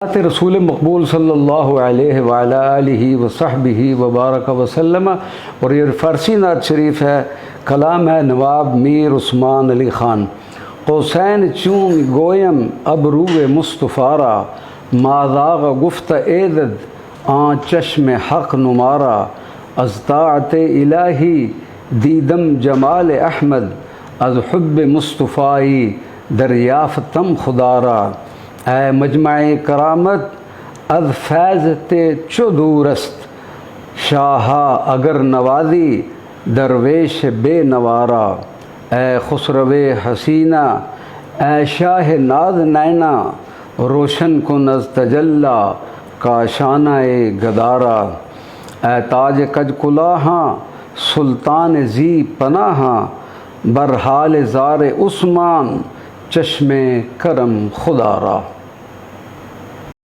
رسول مقبول صلی اللہ علیہ وعلی آلہ وصحبہ وبارک وسلم۔ اور یہ فارسی نعت شریف ہے، کلام ہے نواب میر عثمان علی خان۔ قوسین چون گویم ابرو مصطفیٰ را، ماذاغ گفت ایدد آن چشم حق نمارا، از طاعت الہی دیدم جمال احمد، از حب مصطفیٰ دریافتم خدا را۔ اے مجمع کرامت از فیض تے چو دور است، شاہا اگر نوازی درویش بے نوارا۔ اے خسرو حسینہ اے شاہ ناز نینا، روشن کن از تجلی کاشانہ گدارا۔ اے تاج کج کلاہاں سلطان زی پناہاں، برحال زار عثمان چشم کرم خدا را۔